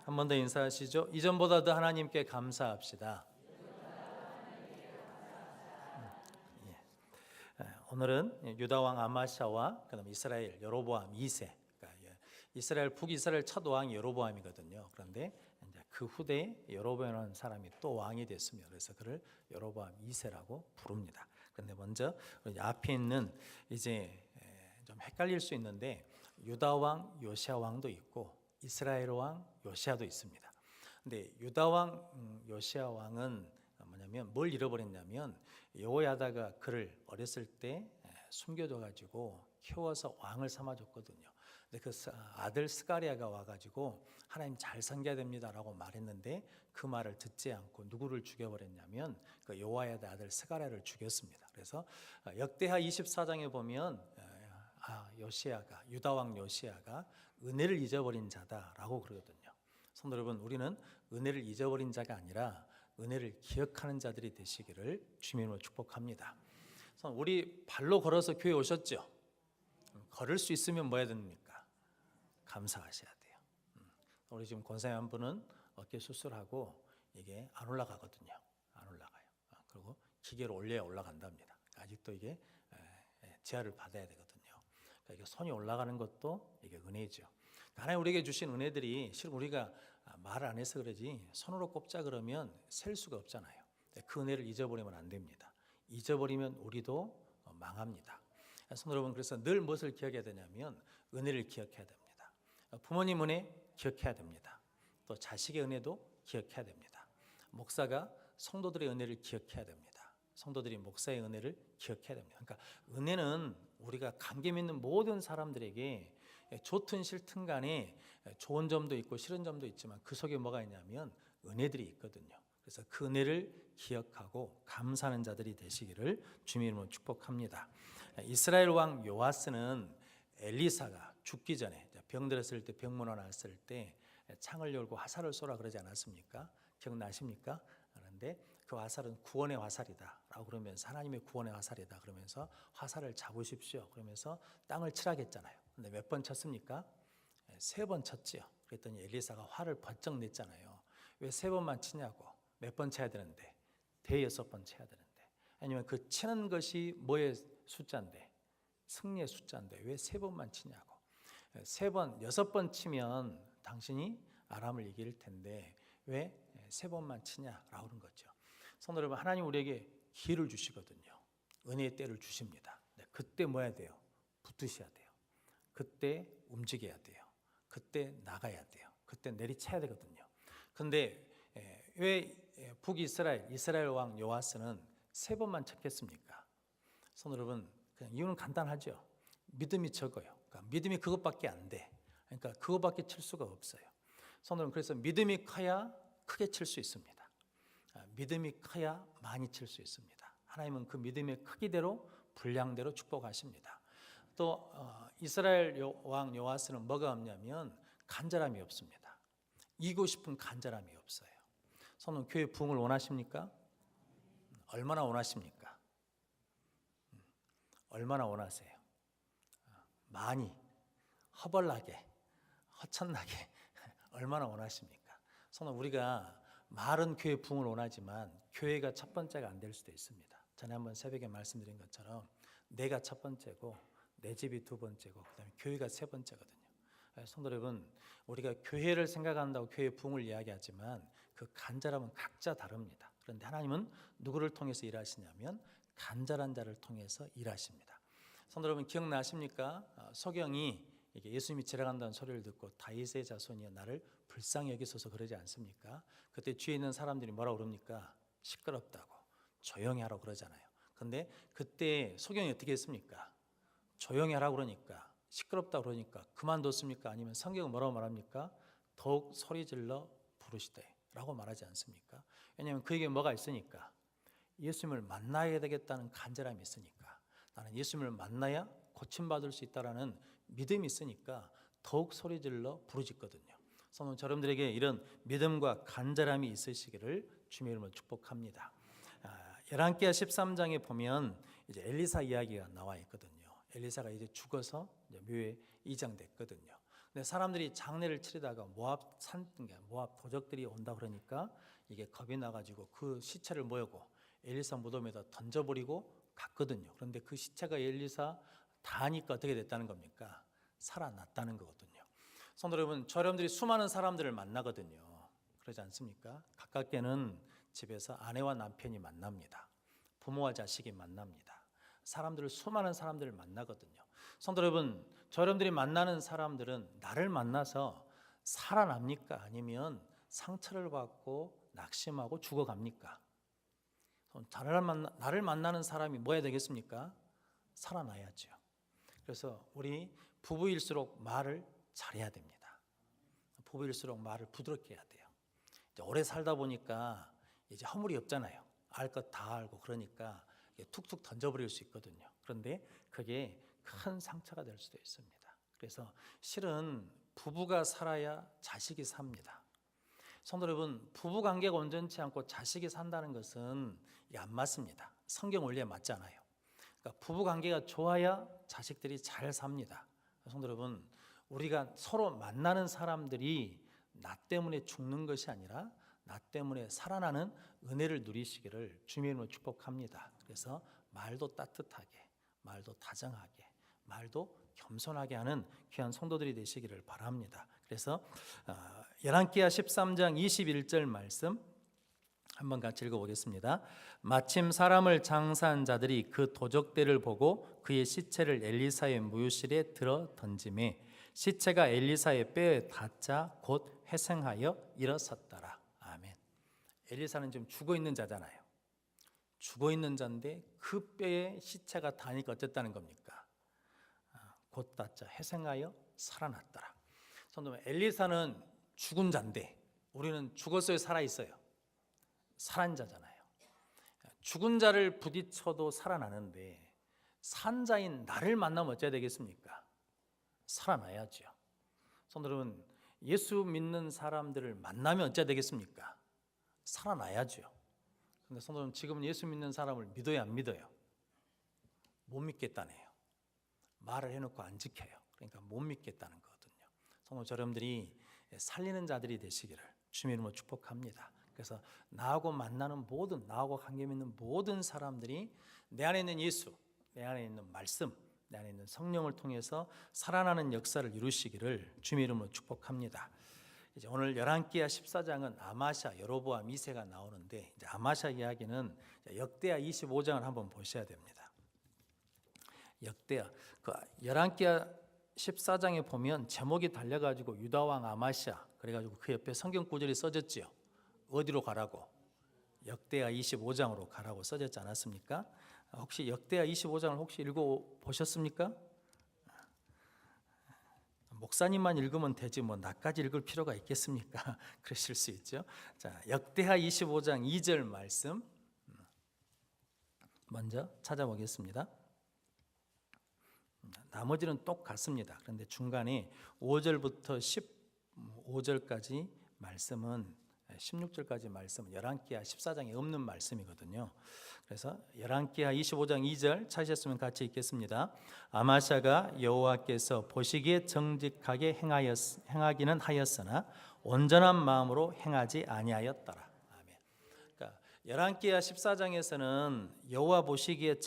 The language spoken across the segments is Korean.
한 번 더 인사하시죠. 이전보다도 하나님께 감사합시다. 오늘은 유다 왕 아마샤와 그다음 이스라엘 여로보암 2세, 그러니까 이스라엘 북이스라엘 첫 왕이 여로보암이거든요. 그런데 이제 그 후대에 여로보암이라는 사람이 또 왕이 됐습니다. 그래서 그를 여로보암 2세라고 부릅니다. 그런데 먼저 앞에 있는 이제 좀 헷갈릴 수 있는데 유다 왕 요시아 왕도 있고 이스라엘 왕 요시아도 있습니다. 근데 유다 왕 요시아 왕은 뭐냐면 뭘 잃어버렸냐면 여호야다가 그를 어렸을 때 숨겨줘 가지고 키워서 왕을 삼아줬거든요. 근데 그 아들 스가랴가 와가지고 하나님 잘 섬겨야 됩니다라고 말했는데 그 말을 듣지 않고 누구를 죽여버렸냐면 그 여호야다 아들 스가랴를 죽였습니다. 그래서 역대하 24장에 보면 요시아가 유다 왕 요시아가 은혜를 잊어버린 자다라고 그러거든요. 성도 여러분, 우리는 은혜를 잊어버린 자가 아니라 은혜를 기억하는 자들이 되시기를 주님으로 축복합니다. 우리 발로 걸어서 교회 오셨죠? 걸을 수 있으면 뭐 해야 됩니까? 감사하셔야 돼요. 우리 지금 권사님 한 분은 어깨 수술하고 이게 안 올라가거든요. 안 올라가요. 그리고 기계로 올려야 올라간답니다. 아직도 이게 제한을 받아야 되거든요. 그러니까 이게 손이 올라가는 것도 이게 은혜죠. 하나님 우리에게 주신 은혜들이 실은 우리가 말 안 해서 그러지 손으로 꼽자 그러면 셀 수가 없잖아요. 그 은혜를 잊어버리면 안 됩니다. 잊어버리면 우리도 망합니다. 여러분, 그래서 늘 무엇을 기억해야 되냐면 은혜를 기억해야 됩니다. 부모님 은혜 기억해야 됩니다. 또 자식의 은혜도 기억해야 됩니다. 목사가 성도들의 은혜를 기억해야 됩니다. 성도들이 목사의 은혜를 기억해야 됩니다. 그러니까 은혜는 우리가 관계 맺는 모든 사람들에게 좋든 싫든 간에 좋은 점도 있고 싫은 점도 있지만 그 속에 뭐가 있냐면 은혜들이 있거든요. 그래서 그 은혜를 기억하고 감사하는 자들이 되시기를 주님의 이름으로 축복합니다. 이스라엘 왕 요아스는 엘리사가 죽기 전에 병들었을 때 병문안 왔을 때 창을 열고 화살을 쏘라 그러지 않았습니까? 기억나십니까? 그런데 그 화살은 구원의 화살이다 라고 그러면서 하나님의 구원의 화살이다 그러면서 화살을 잡으십시오 그러면서 땅을 치라겠잖아요. 근데 몇 번 쳤습니까? 3번 쳤지요. 그랬더니 엘리사가 화를 번쩍 냈잖아요. 왜 3번만 치냐고. 몇 번 쳐야 되는데 6번 쳐야 되는데 아니면 그 치는 것이 뭐의 숫자인데 승리의 숫자인데 왜 3번만 치냐고. 3번 6번 치면 당신이 아람을 이길 텐데 왜 3번만 치냐라고 그런 거죠. 성도 여러분, 하나님 우리에게 기회를 주시거든요. 은혜의 때를 주십니다. 그때 뭐 해야 돼요? 붙으셔야 돼요. 그때 움직여야 돼요. 그때 나가야 돼요. 그때 내리쳐야 되거든요. 그런데 왜 북이스라엘 이스라엘 왕 요아스는 3번만 쳤겠습니까? 성도 여러분, 그냥 이유는 간단하죠. 믿음이 적어요. 그러니까 믿음이 그것밖에 안 돼. 그러니까 그것밖에 칠 수가 없어요. 성도 여러분, 그래서 믿음이 커야 크게 칠 수 있습니다. 믿음이 커야 많이 칠 수 있습니다. 하나님은 그 믿음의 크기대로 분량대로 축복하십니다. 또 이스라엘 왕 요아스는 뭐가 없냐면 간절함이 없습니다. 이기고 싶은 간절함이 없어요. 성도 교회 부흥을 원하십니까? 얼마나 원하십니까? 얼마나 원하세요? 많이, 허벌나게, 허천나게 얼마나 원하십니까? 성도 우리가 말은 교회 부흥을 원하지만 교회가 첫 번째가 안 될 수도 있습니다. 전에 한번 새벽에 말씀드린 것처럼 내가 첫 번째고 내 집이 두 번째고 그다음에 교회가 세 번째거든요. 성도 여러분, 우리가 교회를 생각한다고 교회 부흥을 이야기하지만 그 간절함은 각자 다릅니다. 그런데 하나님은 누구를 통해서 일하시냐면 간절한 자를 통해서 일하십니다. 성도 여러분, 기억나십니까? 소경이 예수님이 지나간다는 소리를 듣고 다윗의 자손이여 나를 불쌍히 여기소서 그러지 않습니까? 그때 뒤에 있는 사람들이 뭐라고 그럽니까? 시끄럽다고 조용히 하라고 그러잖아요. 그런데 그때 소경이 어떻게 했습니까? 조용히 하라고 그러니까 시끄럽다고 그러니까 그만뒀습니까? 아니면 성경은 뭐라고 말합니까? 더욱 소리질러 부르시되 라고 말하지 않습니까? 왜냐하면 그에게 뭐가 있으니까 예수님을 만나야 되겠다는 간절함이 있으니까 나는 예수님을 만나야 고침받을 수 있다는 믿음이 있으니까 더욱 소리질러 부르짖거든요. 성도 여러분들에게 이런 믿음과 간절함이 있으시기를 주님의 이름으로 축복합니다. 열왕기하 13장에 보면 이제 엘리사 이야기가 나와 있거든요. 엘리사가 이제 죽어서 묘에 이장됐거든요. 근데 사람들이 장례를 치르다가 모압 도적들이 온다 그러니까 이게 겁이 나가지고 그 시체를 모으고 엘리사 무덤에다 던져버리고 갔거든요. 그런데 그 시체가 엘리사 다 하니까 어떻게 됐다는 겁니까? 살아났다는 거거든요. 성도 여러분, 여러분들이 수많은 사람들을 만나거든요. 그러지 않습니까? 가깝게는 집에서 아내와 남편이 만납니다. 부모와 자식이 만납니다. 수많은 사람들을 만나거든요. 성도 여러분, 여러분들이 만나는 사람들은 나를 만나서 살아납니까? 아니면 상처를 받고 낙심하고 죽어갑니까? 나를 만나는 사람이 뭐 해야 되겠습니까? 살아나야죠. 그래서 우리 부부일수록 말을 잘해야 됩니다. 부부일수록 말을 부드럽게 해야 돼요. 이제 오래 살다 보니까 이제 허물이 없잖아요. 알 것 다 알고 그러니까 툭툭 던져버릴 수 있거든요. 그런데 그게 큰 상처가 될 수도 있습니다. 그래서 실은 부부가 살아야 자식이 삽니다. 성도 여러분, 부부 관계가 온전치 않고 자식이 산다는 것은 이게 안 맞습니다. 성경 원리에 맞지 않아요. 그러니까 부부 관계가 좋아야 자식들이 잘 삽니다. 성도 여러분, 우리가 서로 만나는 사람들이 나 때문에 죽는 것이 아니라 나 때문에 살아나는 은혜를 누리시기를 주님의 이름으로 축복합니다. 그래서 말도 따뜻하게, 말도 다정하게, 말도 겸손하게 하는 귀한 성도들이 되시기를 바랍니다. 그래서 열왕기하 13장 21절 말씀 한번 같이 읽어보겠습니다. 마침 사람을 장사한 자들이 그 도적대를 보고 그의 시체를 엘리사의 무유실에 들어 던지매 시체가 엘리사의 뼈에 닿자 곧 회생하여 일어섰더라. 아멘. 엘리사는 지금 죽어있는 자잖아요. 죽어있는 자인데 그 뼈에 시체가 닿으니까 어쨌다는 겁니까? 곧 닿자 회생하여 살아났더라. 성도님, 엘리사는 죽은 자인데 우리는 죽었어요, 살아있어요? 살아난 자잖아요. 죽은 자를 부딪혀도 살아나는데 산 자인 나를 만나면 어찌해야 되겠습니까? 살아나야죠. 성도 여러분, 예수 믿는 사람들을 만나면 어찌해야 되겠습니까? 살아나야죠. 근데 성도 여러분, 지금은 예수 믿는 사람을 믿어요, 안 믿어요? 못 믿겠다네요. 말을 해놓고 안 지켜요. 그러니까 못 믿겠다는 거거든요. 성도 여러분들이 살리는 자들이 되시기를 주님의 이름으로 축복합니다. 그래서 나하고 만나는 모든, 나하고 관계 있는 모든 사람들이 내 안에 있는 예수, 내 안에 있는 말씀, 내 안에 있는 성령을 통해서 살아나는 역사를 이루시기를 주님의 이름으로 축복합니다. 이제 오늘 열왕기하 14장은 아마샤, 여로보암 2세가 나오는데 이제 아마샤 이야기는 역대하 25장을 한번 보셔야 됩니다. 역대하, 그 열왕기하 14장에 보면 제목이 달려가지고 유다왕 아마샤, 그래가지고 그 옆에 성경 구절이 써졌지요. 어디로 가라고? 역대하 25장으로 가라고 써졌지 않았습니까? 혹시 역대하 25장을 혹시 읽어보셨습니까? 목사님만 읽으면 되지 뭐 나까지 읽을 필요가 있겠습니까? 그러실 수 있죠. 자, 역대하 25장 2절 말씀 먼저 찾아보겠습니다. 나머지는 똑같습니다. 그런데 중간에 5절부터 15절까지 말씀은 16절까지 말씀은 열왕기하 14장에 없는 말씀이거든요. 그래서 열왕기하 25장 2절 찾으셨으면 같이 읽겠습니다. 아마샤가 여호와께서 보시기에 정직하게 행하기는 하였으나 온전한 마음으로 행하지 아니하였더라. 아멘. 그러니까 열왕기하 14장에서는 여호와 보시기에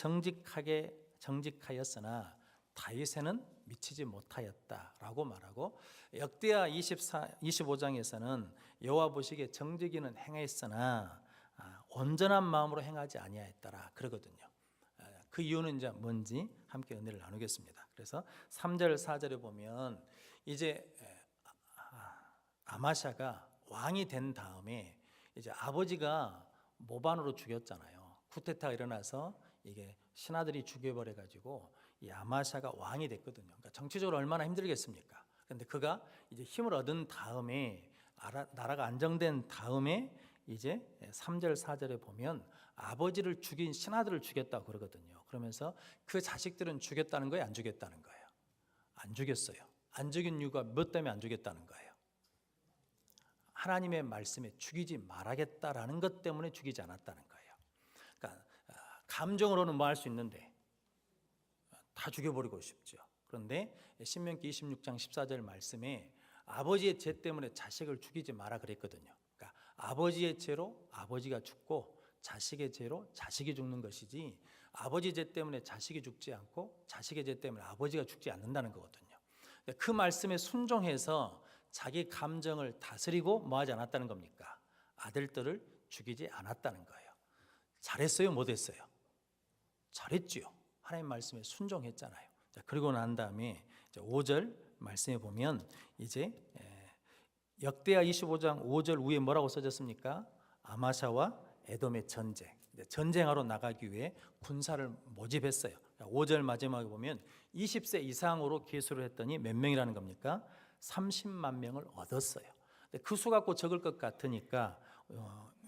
정직하였으나 다윗에는 미치지 못하였다라고 말하고, 역대하 25장에서는 여호와 보시기에 정직이는 행했으나 온전한 마음으로 행하지 아니하였더라 그러거든요. 그 이유는 이제 뭔지 함께 은혜를 나누겠습니다. 그래서 3절 4절에 보면 이제 아마샤가 왕이 된 다음에 이제 아버지가 모반으로 죽였잖아요. 쿠데타가 일어나서 이게 신하들이 죽여버려 가지고 이 아마샤가 왕이 됐거든요. 그러니까 정치적으로 얼마나 힘들겠습니까? 그런데 그가 이제 힘을 얻은 다음에 나라가 안정된 다음에 이제 3절 4절에 보면 아버지를 죽인 신하들을 죽였다고 그러거든요. 그러면서 그 자식들은 죽였다는 거예요, 안 죽였다는 거예요? 안 죽였어요. 안 죽인 이유가 몇 때문에 안 죽였다는 거예요? 하나님의 말씀에 죽이지 말아야겠다라는 것 때문에 죽이지 않았다는 거예요. 그러니까 감정으로는 뭐 할 수 있는데 다 죽여버리고 싶죠. 그런데 신명기 26장 14절 말씀에 아버지의 죄 때문에 자식을 죽이지 마라 그랬거든요. 그러니까 아버지의 죄로 아버지가 죽고 자식의 죄로 자식이 죽는 것이지, 아버지 죄 때문에 자식이 죽지 않고 자식의 죄 때문에 아버지가 죽지 않는다는 거거든요. 그 말씀에 순종해서 자기 감정을 다스리고 뭐하지 않았다는 겁니까? 아들들을 죽이지 않았다는 거예요. 잘했어요? 못했어요? 잘했지요. 하나님 말씀에 순종했잖아요. 자, 그리고 난 다음에 5절 말씀에 보면 이제 역대하 25장 5절 위에 뭐라고 써졌습니까? 아마샤와 에돔의 전쟁, 전쟁하러 나가기 위해 군사를 모집했어요. 5절 마지막에 보면 20세 이상으로 계수를 했더니 몇 명이라는 겁니까? 30만 명을 얻었어요. 그 수 갖고 적을 것 같으니까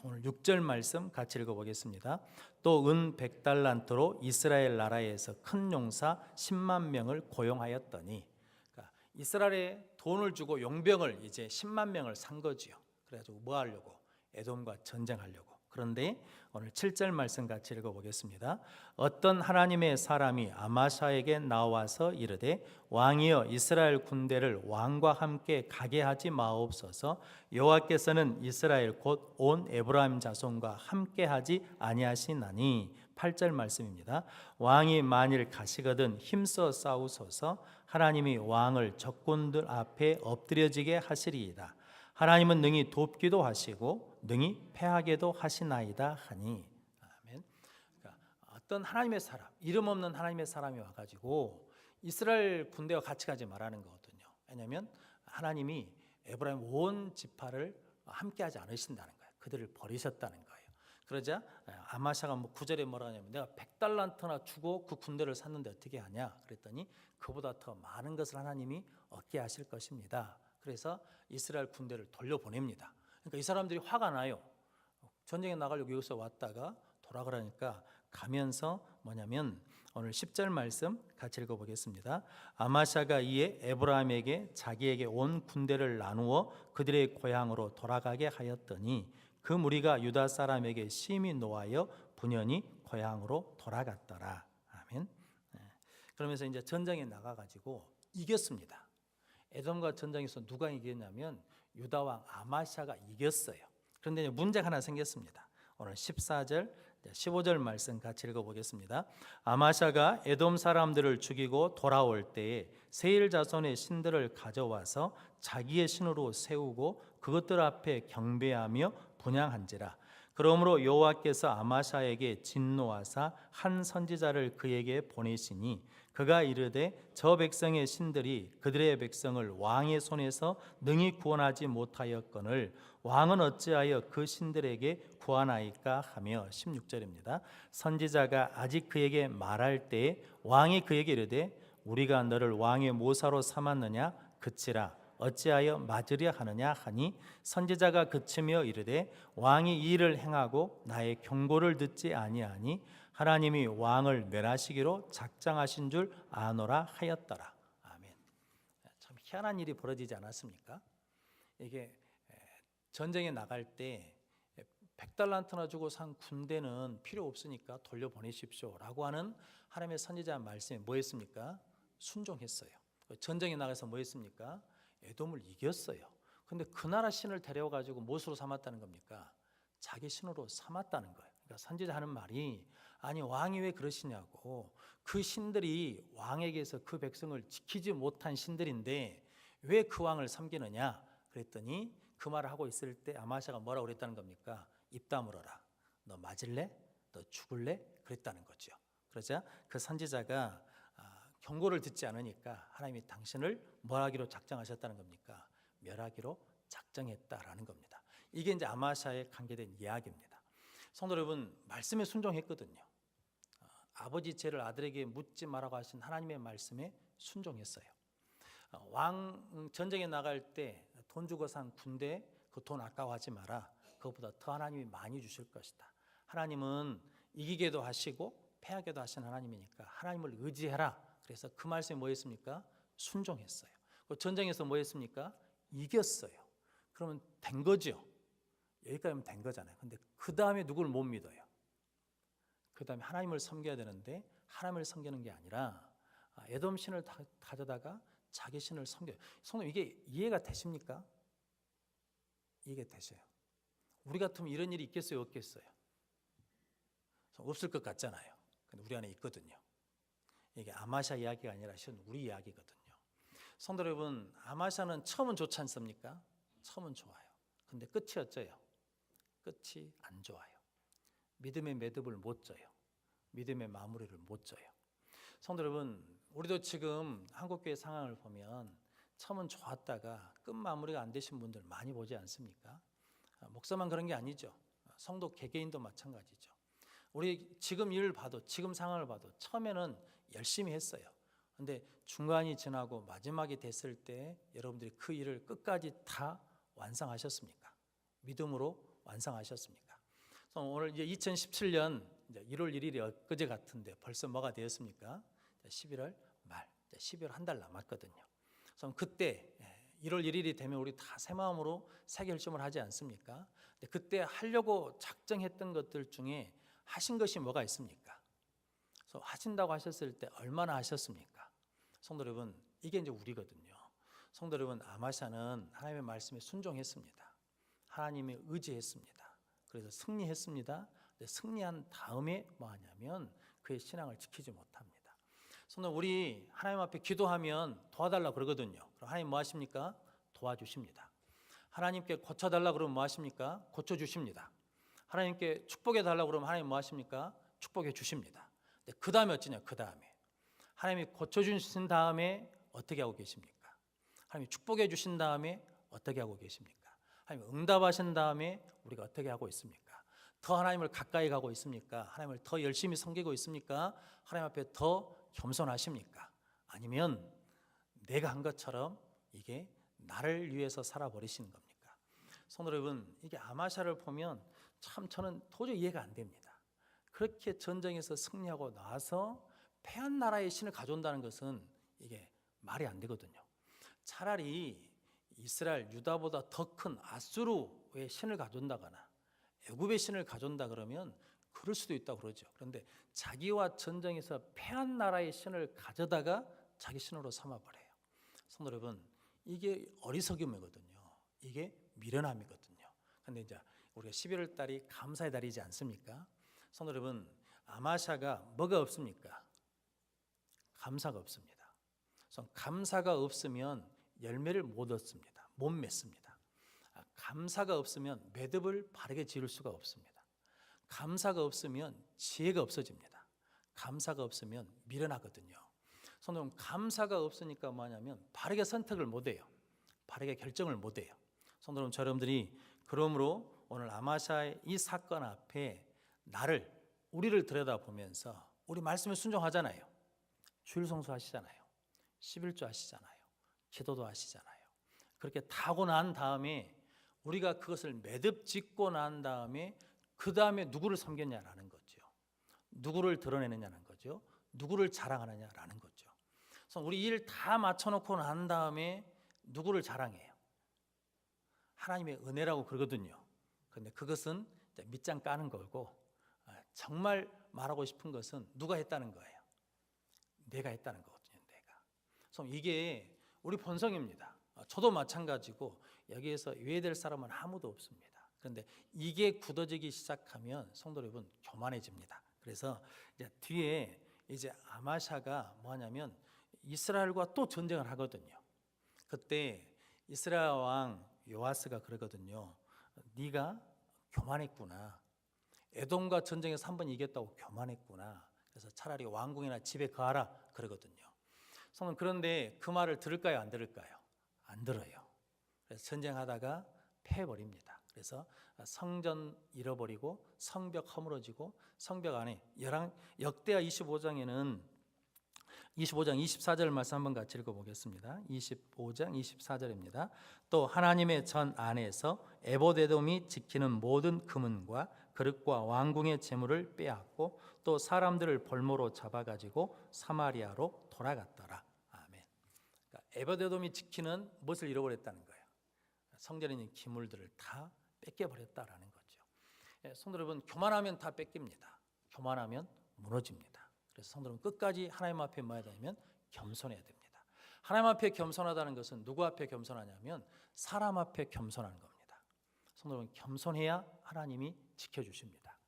오늘 6절 말씀 같이 읽어보겠습니다. 또 은 100달란트로 이스라엘 나라에서 큰 용사 10만 명을 고용하였더니, 그러니까 이스라엘에 돈을 주고 용병을 이제 10만 명을 산 거지요. 그래가지고 뭐 하려고? 에돔과 전쟁하려고. 그런데 오늘 7절 말씀 같이 읽어보겠습니다. 어떤 하나님의 사람이 아마샤에게 나와서 이르되, 왕이여 이스라엘 군대를 왕과 함께 가게 하지 마옵소서. 여호와께서는 이스라엘 곧 온 에브라임 자손과 함께 하지 아니하시나니. 8절 말씀입니다. 왕이 만일 가시거든 힘써 싸우소서. 하나님이 왕을 적군들 앞에 엎드려지게 하시리이다. 하나님은 능히 돕기도 하시고 능히 패하게도 하시나이다 하니. 아멘. 그러니까 어떤 하나님의 사람, 이름 없는 하나님의 사람이 와가지고 이스라엘 군대와 같이 가지 말라는 거거든요. 왜냐하면 하나님이 에브라임 온 지파를 함께하지 않으신다는 거예요. 그들을 버리셨다는 거예요. 그러자 아마샤가 9절에 뭐라 하냐면, 내가 100달란트나 주고 그 군대를 샀는데 어떻게 하냐 그랬더니, 그보다 더 많은 것을 하나님이 얻게 하실 것입니다. 그래서 이스라엘 군대를 돌려보냅니다. 그러니까 이 사람들이 화가 나요. 전쟁에 나가려고 여기서 왔다가 돌아가라니까 가면서 뭐냐면, 오늘 10절 말씀 같이 읽어보겠습니다. 아마샤가 이에 에브라임에게 자기에게 온 군대를 나누어 그들의 고향으로 돌아가게 하였더니 그 무리가 유다 사람에게 심히 노하여 분연히 고향으로 돌아갔더라. 아멘. 그러면서 이제 전쟁에 나가가지고 이겼습니다. 에돔과 전쟁에서 누가 이겼냐면 유다 왕 아마샤가 이겼어요. 그런데 문제가 하나 생겼습니다. 오늘 14절, 15절 말씀 같이 읽어보겠습니다. 아마샤가 에돔 사람들을 죽이고 돌아올 때에 세일 자손의 신들을 가져와서 자기의 신으로 세우고 그것들 앞에 경배하며 분향한지라. 그러므로 여호와께서 아마샤에게 진노하사 한 선지자를 그에게 보내시니 그가 이르되, 저 백성의 신들이 그들의 백성을 왕의 손에서 능히 구원하지 못하였거늘 왕은 어찌하여 그 신들에게 구하나이까 하며. 16절입니다. 선지자가 아직 그에게 말할 때에 왕이 그에게 이르되, 우리가 너를 왕의 모사로 삼았느냐 그치라. 어찌하여 맞으려 하느냐 하니, 선지자가 그치며 이르되, 왕이 이 일을 행하고 나의 경고를 듣지 아니하니 하나님이 왕을 멸하시기로 작정하신 줄 아노라 하였더라. 아멘. 참 희한한 일이 벌어지지 않았습니까? 이게 전쟁에 나갈 때 100달란트나 주고 산 군대는 필요 없으니까 돌려보내십시오 라고 하는 하나님의 선지자 말씀에 뭐 했습니까? 순종했어요. 전쟁에 나가서 뭐 했습니까? 에돔을 이겼어요. 근데 그 나라 신을 데려가지고 무엇으로 삼았다는 겁니까? 자기 신으로 삼았다는 거예요. 그러니까 선지자 하는 말이, 아니 왕이 왜 그러시냐고, 그 신들이 왕에게서 그 백성을 지키지 못한 신들인데 왜 그 왕을 섬기느냐 그랬더니, 그 말을 하고 있을 때 아마샤가 뭐라고 그랬다는 겁니까? 입 다물어라. 너 맞을래? 너 죽을래? 그랬다는 거죠. 그러자 그 선지자가 경고를 듣지 않으니까 하나님이 당신을 뭘 하기로 작정하셨다는 겁니까? 멸하기로 작정했다라는 겁니다. 이게 이제 아마샤에 관계된 이야기입니다. 성도 여러분, 말씀에 순종했거든요. 아버지 죄를 아들에게 묻지 말라고 하신 하나님의 말씀에 순종했어요. 왕 전쟁에 나갈 때 돈 주고 산 군대, 그 돈 아까워하지 마라. 그것보다 더 하나님이 많이 주실 것이다. 하나님은 이기게도 하시고 패하게도 하신 하나님이니까 하나님을 의지해라. 그래서 그 말씀이 뭐였습니까? 순종했어요. 그 전쟁에서 뭐였습니까? 이겼어요. 그러면 된 거죠. 여기까지면 된 거잖아요. 근데 그 다음에 누구를 못 믿어요? 그 다음에 하나님을 섬겨야 되는데 하나님을 섬기는 게 아니라 에돔 신을 가져다가 자기 신을 섬겨요. 성도님, 이게 이해가 되십니까? 이해가 되세요? 우리 같으면 이런 일이 있겠어요, 없겠어요? 없을 것 같잖아요. 근데 우리 안에 있거든요. 이게 아마샤 이야기가 아니라 실은 우리 이야기거든요. 성도 여러분, 아마샤는 처음은 좋지 않습니까? 처음은 좋아요. 근데 끝이 어째요? 끝이 안 좋아요. 믿음의 매듭을 못 져요. 믿음의 마무리를 못 져요. 성도 여러분, 우리도 지금 한국교회 상황을 보면 처음은 좋았다가 끝 마무리가 안 되신 분들 많이 보지 않습니까? 목사만 그런 게 아니죠. 성도 개개인도 마찬가지죠. 우리 지금 일을 봐도, 지금 상황을 봐도 처음에는 열심히 했어요. 근데 중간이 지나고 마지막이 됐을 때 여러분들이 그 일을 끝까지 다 완성하셨습니까? 믿음으로 완성하셨습니까? 그래서 오늘 이제 2017년 이제 1월 1일이 엊그제 같은데 벌써 뭐가 되었습니까? 11월 말, 12월 한 달 남았거든요. 그래서 그때 1월 1일이 되면 우리 다 새 마음으로 새 결심을 하지 않습니까? 근데 그때 하려고 작정했던 것들 중에 하신 것이 뭐가 있습니까? 그래서 하신다고 하셨을 때 얼마나 하셨습니까? 성도 여러분, 이게 이제 우리거든요. 성도 여러분, 아마샤는 하나님의 말씀에 순종했습니다. 하나님의 의지했습니다. 그래서 승리했습니다. 승리한 다음에 뭐 하냐면 그의 신앙을 지키지 못합니다. 성도, 우리 하나님 앞에 기도하면 도와달라 그러거든요. 그럼 하나님 뭐 하십니까? 도와주십니다. 하나님께 고쳐달라 그러면 뭐 하십니까? 고쳐주십니다. 하나님께 축복해 달라 그러면 하나님 뭐 하십니까? 축복해 주십니다. 그 다음에 어찌냐? 그 다음에 하나님이 고쳐주신 다음에 어떻게 하고 계십니까? 하나님이 축복해 주신 다음에 어떻게 하고 계십니까? 하나님 응답하신 다음에 우리가 어떻게 하고 있습니까? 더 하나님을 가까이 가고 있습니까? 하나님을 더 열심히 섬기고 있습니까? 하나님 앞에 더 겸손하십니까? 아니면 내가 한 것처럼 이게 나를 위해서 살아버리시는 겁니까? 성도 여러분, 이게 아마샤를 보면 참 저는 도저히 이해가 안 됩니다. 그렇게 전쟁에서 승리하고 나서 패한 나라의 신을 가져온다는 것은 이게 말이 안 되거든요. 차라리 이스라엘, 유다보다 더 큰 아수르의 신을 가져온다거나 애굽의 신을 가져온다 그러면 그럴 수도 있다고 그러죠. 그런데 자기와 전쟁에서 패한 나라의 신을 가져다가 자기 신으로 삼아버려요. 성도 여러분, 이게 어리석음이거든요. 이게 미련함이거든요. 그런데 이제 우리가 11월 달이 감사의 달이지 않습니까? 성도 여러분, 아마샤가 뭐가 없습니까? 감사가 없습니다. 그래서 감사가 없으면 열매를 못 얻습니다. 못 맺습니다. 감사가 없으면 매듭을 바르게 지을 수가 없습니다. 감사가 없으면 지혜가 없어집니다. 감사가 없으면 미련하거든요. 성도 여러분, 감사가 없으니까 뭐냐면 바르게 선택을 못 해요. 바르게 결정을 못 해요. 성도 여러분, 여러분들이 그러므로 오늘 아마샤의 이 사건 앞에 우리를 들여다보면서 우리 말씀에 순종하잖아요. 주일 성수 하시잖아요. 11조 하시잖아요. 기도도 하시잖아요. 그렇게 다 하고 난 다음에 우리가 그것을 매듭 짓고 난 다음에 그 다음에 누구를 섬겼냐라는 거죠. 누구를 드러내느냐는 거죠. 누구를 자랑하느냐라는 거죠. 그래서 우리 일 다 맞춰놓고 난 다음에 누구를 자랑해요? 하나님의 은혜라고 그러거든요. 그런데 그것은 밑장 까는 거고, 정말 말하고 싶은 것은 누가 했다는 거예요. 내가 했다는 거거든요. 내가. 그래서 이게 우리 본성입니다. 저도 마찬가지고 여기에서 이해될 사람은 아무도 없습니다. 그런데 이게 굳어지기 시작하면 성도 여러분 교만해집니다. 그래서 이제 뒤에 이제 아마샤가 뭐하냐면 이스라엘과 또 전쟁을 하거든요. 그때 이스라엘 왕 요아스가 그러거든요. 네가 교만했구나. 에돔과 전쟁에서 한 번 이겼다고 교만했구나. 그래서 차라리 왕궁이나 집에 거하라 그러거든요. 그런데 그 말을 들을까요? 안 들을까요? 안 들어요. 그래서 전쟁하다가 패해버립니다. 그래서 성전 잃어버리고 성벽 허물어지고 성벽 안에 역대하 25장 24절 말씀 한번 같이 읽어보겠습니다. 25장 24절입니다. 또 하나님의 전 안에서 에봇에돔이 지키는 모든 금은과 그릇과 왕궁의 재물을 빼앗고 또 사람들을 볼모로 잡아가지고 사마리아로 돌아갔더라. 아멘. 그러니까 에봇에돔이 지키는 무엇을 잃어버렸다는 거예요. 성전에 있는 기물들을 다 뺏겨버렸다라는 거죠. 성도 여러분, 교만하면 다 뺏깁니다. 교만하면 무너집니다. 그래서 성도 여러분, 끝까지 하나님 앞에 뭐해야 되냐면 겸손해야 됩니다. 하나님 앞에 겸손하다는 것은 누구 앞에 겸손하냐면 사람 앞에 겸손하는 겁니다. 성도 여러분, 겸손해야 하나님이 지켜주십니다.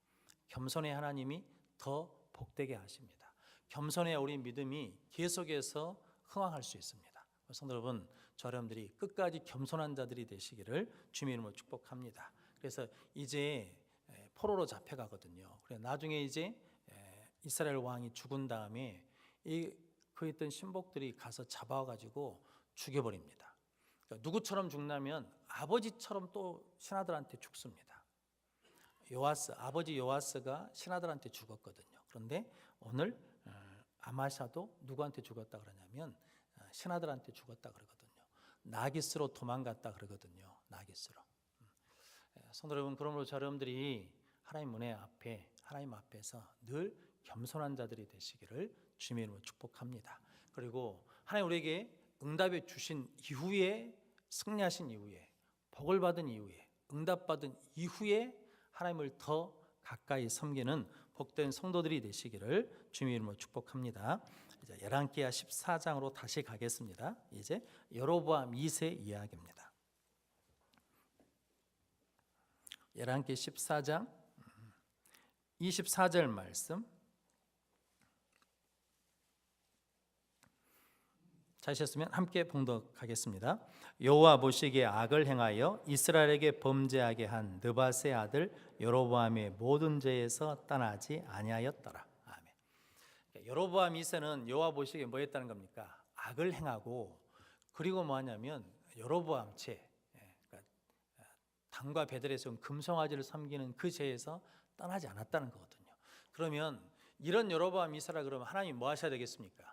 겸손해야 하나님이 더 복되게 하십니다. 겸손해야 우리 믿음이 계속해서 흥황할 수 있습니다. 성도 여러분, 저 여러분들이 끝까지 겸손한 자들이 되시기를 주님의 이름으로 축복합니다. 그래서 이제 포로로 잡혀가거든요. 그래 나중에 이제 이스라엘 왕이 죽은 다음에 그 있던 신복들이 가서 잡아가지고 죽여버립니다. 그러니까 누구처럼 죽냐면 아버지처럼 또 신하들한테 죽습니다. 아버지 요아스가 신하들한테 죽었거든요. 그런데 오늘 아마샤도 누구한테 죽었다 그러냐면 신하들한테 죽었다 그러거든요. 나깃으로 도망갔다 그러거든요. 나깃으로. 성도 여러분, 그러므로 여러분들이 하나님 앞에서 늘 겸손한 자들이 되시기를 주님의 이름으로 축복합니다. 그리고 하나님 우리에게 응답해 주신 이후에, 승리하신 이후에, 복을 받은 이후에, 응답받은 이후에 하나님을 더 가까이 섬기는 복된 성도들이 되시기를 주님의 이름으로 축복합니다. 이제 열왕기하 14장으로 다시 가겠습니다. 이제 여로보암 2세 이야기입니다. 열왕기 14장 24절 말씀. 찾으셨으면 함께 봉독하겠습니다. 여호와 보시기에 악을 행하여 이스라엘에게 범죄하게 한 느밧의 아들 여로보암의 모든 죄에서 떠나지 아니하였더라. 아멘. 여로보암 2세는 여호와 보시기에 뭐 했다는 겁니까? 악을 행하고, 그리고 뭐하냐면 여로보암 죄, 그러니까 단과 베델에서 금송아지를 섬기는 그 죄에서 떠나지 않았다는 거거든요. 그러면 이런 여로보암 2세라 그러면 하나님 뭐 하셔야 되겠습니까?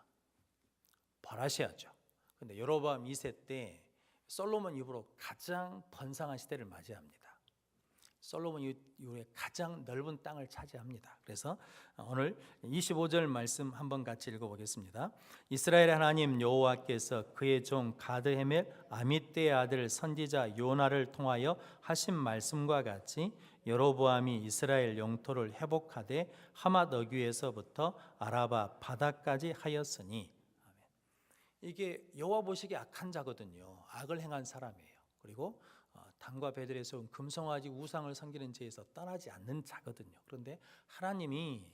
벌하셔야죠. 근데 여로보암 2세 때 솔로몬 이후로 가장 번성한 시대를 맞이합니다. 솔로몬 이후에 가장 넓은 땅을 차지합니다. 그래서 오늘 25절 말씀 한번 같이 읽어보겠습니다. 이스라엘의 하나님 여호와께서 그의 종 가드헤멜 아미떼의 아들 선지자 요나를 통하여 하신 말씀과 같이 여로보암이 이스라엘 영토를 회복하되 하맛 어귀에서부터 아라바 바다까지 하였으니, 이게 여호와 보시기에 악한 자거든요. 악을 행한 사람이에요. 그리고 단과 베델에서 온 금송아지 우상을 섬기는 죄에서 떠나지 않는 자거든요. 그런데 하나님이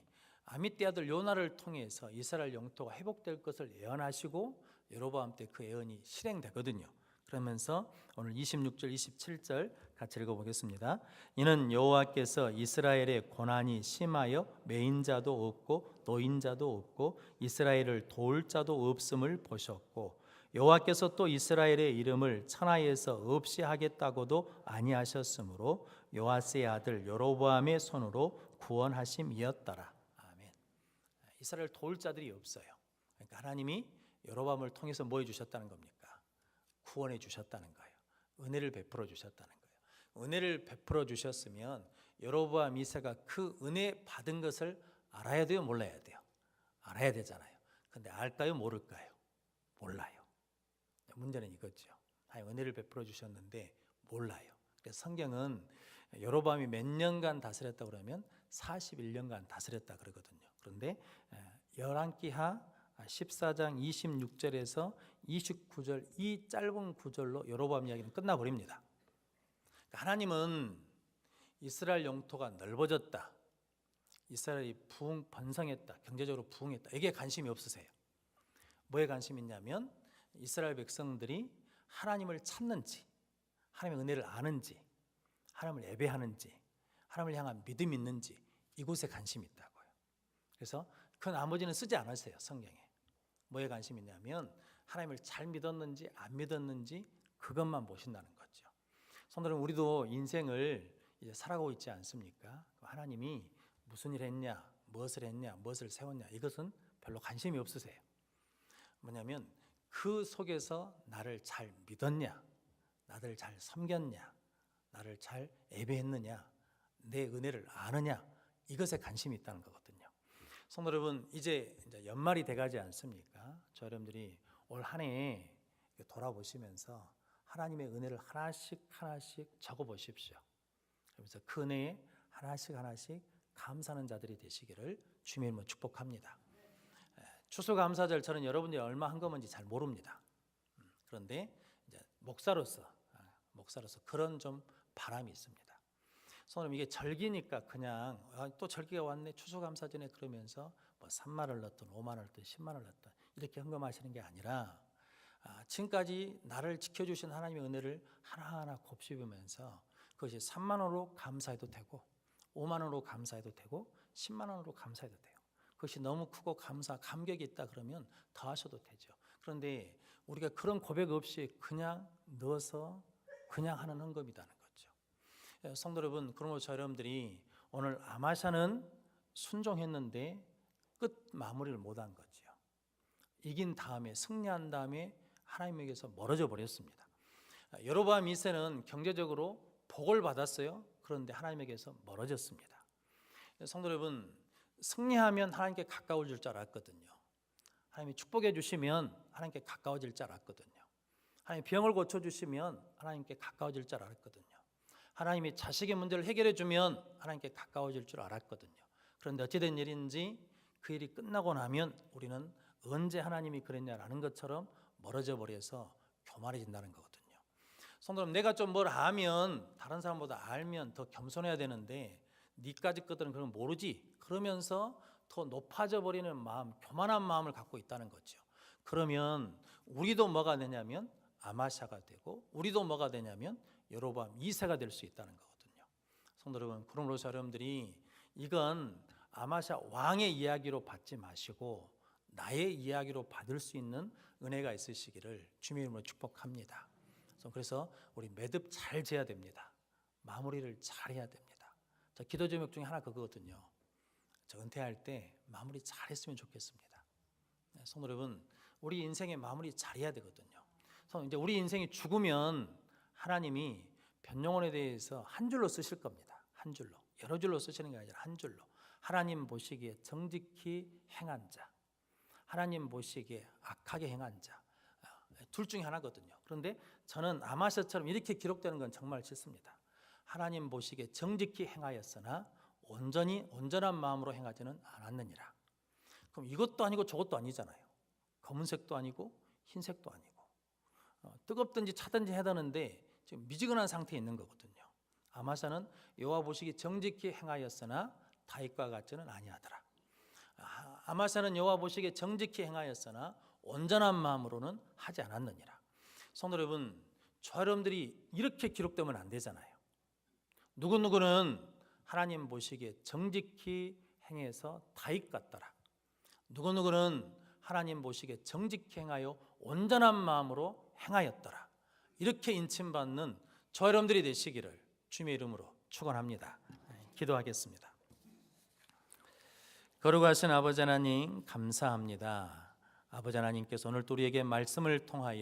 아미떼 아들 요나를 통해서 이스라엘 영토가 회복될 것을 예언하시고 여로보암 때 그 예언이 실행되거든요. 그러면서 오늘 26절 27절 같이 읽어보겠습니다. 이는 여호와께서 이스라엘의 고난이 심하여 매인자도 없고 노인자도 없고 이스라엘을 도울 자도 없음을 보셨고, 여호와께서 또 이스라엘의 이름을 천하에서 없이 하겠다고도 아니하셨으므로 요아스의 아들 여로보암의 손으로 구원하심이었더라. 아멘. 이스라엘 도울 자들이 없어요. 그러니까 하나님이 여로보암을 통해서 뭐 해주셨다는 겁니까? 구원해 주셨다는 거예요. 은혜를 베풀어 주셨다는 거예요. 은혜를 베풀어 주셨으면 여로보암 2세가 그 은혜 받은 것을 알아야 돼요, 몰라야 돼요? 알아야 되잖아요. 근데 알까요, 모를까요? 몰라요. 문제는 이거죠. 은혜를 베풀어 주셨는데 몰라요. 그래서 성경은 여로보암이 몇 년간 다스렸다 그러면 41년간 다스렸다 그러거든요. 그런데 열왕기하 14장 26절에서 29절 이 짧은 구절로 여로보암 이야기는 끝나버립니다. 하나님은 이스라엘 영토가 넓어졌다, 이스라엘이 번성했다, 경제적으로 부흥했다, 이게 관심이 없으세요. 뭐에 관심이 있냐면 이스라엘 백성들이 하나님을 찾는지, 하나님의 은혜를 아는지, 하나님을 예배하는지, 하나님을 향한 믿음이 있는지, 이곳에 관심이 있다고요. 그래서 그 나머지는 쓰지 않았어요. 성경에 뭐에 관심이 있냐면 하나님을 잘 믿었는지 안 믿었는지 그것만 보신다는 거죠. 성도는 우리도 인생을 이제 살아가고 있지 않습니까? 하나님이 무슨 일 했냐, 무엇을 했냐, 무엇을 세웠냐, 이것은 별로 관심이 없으세요. 뭐냐면 그 속에서 나를 잘 믿었냐, 나를 잘 섬겼냐, 나를 잘 예배했느냐, 내 은혜를 아느냐, 이것에 관심이 있다는 거거든요. 성도 여러분, 이제 연말이 돼가지 않습니까? 저 여러분들이 올 한 해 돌아보시면서 하나님의 은혜를 하나씩 적어 보십시오. 그래서 그 은혜에 하나씩 감사하는 자들이 되시기를 주님의 이름으로 축복합니다. 추수감사절 저는 여러분들이 얼마 한 건지 잘 모릅니다. 그런데 이제 목사로서 그런 좀 바람이 있습니다. 그럼 이게 절기니까 그냥 또 절기가 왔네 추수감사전에 그러면서 뭐 3만 원을 넣든 5만 원을 넣든 10만 원을 넣든 이렇게 헌금하시는 게 아니라 지금까지 나를 지켜주신 하나님의 은혜를 하나하나 곱씹으면서 그것이 3만 원으로 감사해도 되고 5만 원으로 감사해도 되고 10만 원으로 감사해도 돼요. 그것이 너무 크고 감격이 있다 그러면 더 하셔도 되죠. 그런데 우리가 그런 고백 없이 그냥 넣어서 그냥 하는 헌금이라는 거죠. 성도 여러분, 그러므로 저 여러분들이 오늘 아마샤는 순종했는데 끝 마무리를 못한 거죠. 이긴 다음에 승리한 다음에 하나님에게서 멀어져 버렸습니다. 여로보암 2세는 경제적으로 복을 받았어요. 그런데 하나님에게서 멀어졌습니다. 성도 여러분, 승리하면 하나님께 가까워질 줄 알았거든요. 하나님이 축복해 주시면 하나님께 가까워질 줄 알았거든요. 하나님 병을 고쳐주시면 하나님께 가까워질 줄 알았거든요. 하나님이 자식의 문제를 해결해 주면 하나님께 가까워질 줄 알았거든요. 그런데 어찌된 일인지 그 일이 끝나고 나면 우리는 언제 하나님이 그랬냐라는 것처럼 멀어져 버려서 교만해진다는 거거든요. 성도 여러분, 내가 좀 뭘 아면 다른 사람보다 알면 더 겸손해야 되는데 니까지 것들은 그런 모르지 그러면서 더 높아져 버리는 마음, 교만한 마음을 갖고 있다는 거죠. 그러면 우리도 뭐가 되냐면 아마샤가 되고 우리도 뭐가 되냐면 여로보암 2세가 될 수 있다는 거거든요. 성도 여러분, 그러므로 여러분들이 이건 아마샤 왕의 이야기로 받지 마시고 나의 이야기로 받을 수 있는 은혜가 있으시기를 주님의 이름으로 축복합니다. 그래서 우리 매듭 잘 지어야 됩니다. 마무리를 잘 해야 됩니다. 저 기도 제목 중에 하나 그거거든요. 저 은퇴할 때 마무리 잘 했으면 좋겠습니다. 성도 여러분, 우리 인생의 마무리 잘 해야 되거든요. 이제 우리 인생이 죽으면 하나님이 변영혼에 대해서 한 줄로 쓰실 겁니다. 한 줄로. 여러 줄로 쓰시는 게 아니라 한 줄로. 하나님 보시기에 정직히 행한 자, 하나님 보시기에 악하게 행한 자, 둘 중에 하나거든요. 그런데 저는 아마샤처럼 이렇게 기록되는 건 정말 싫습니다. 하나님 보시기에 정직히 행하였으나 온전한 마음으로 행하지는 않았느니라. 그럼 이것도 아니고 저것도 아니잖아요. 검은색도 아니고 흰색도 아니고 뜨겁든지 차든지 해야 되는데 지금 미지근한 상태에 있는 거거든요. 아마샤는 여호와 보시기에 정직히 행하였으나 다윗과 같지는 아니하더라. 아마샤는 여호와 보시기에 정직히 행하였으나 온전한 마음으로는 하지 않았느니라. 성도 여러분, 저 여러분들이 이렇게 기록되면 안 되잖아요. 누구누구는 하나님 보시기에 정직히 행해서 다윗 같더라. 누구누구는 하나님 보시기에 정직히 행하여 온전한 마음으로 행하였더라. 이렇게 인침받는 저 여러분들이 되시기를 주님의 이름으로 축원합니다. 기도하겠습니다. 거룩하신 아버지 하나님 감사합니다. 아버지 하나님께서 오늘 우리에게 말씀을 통하여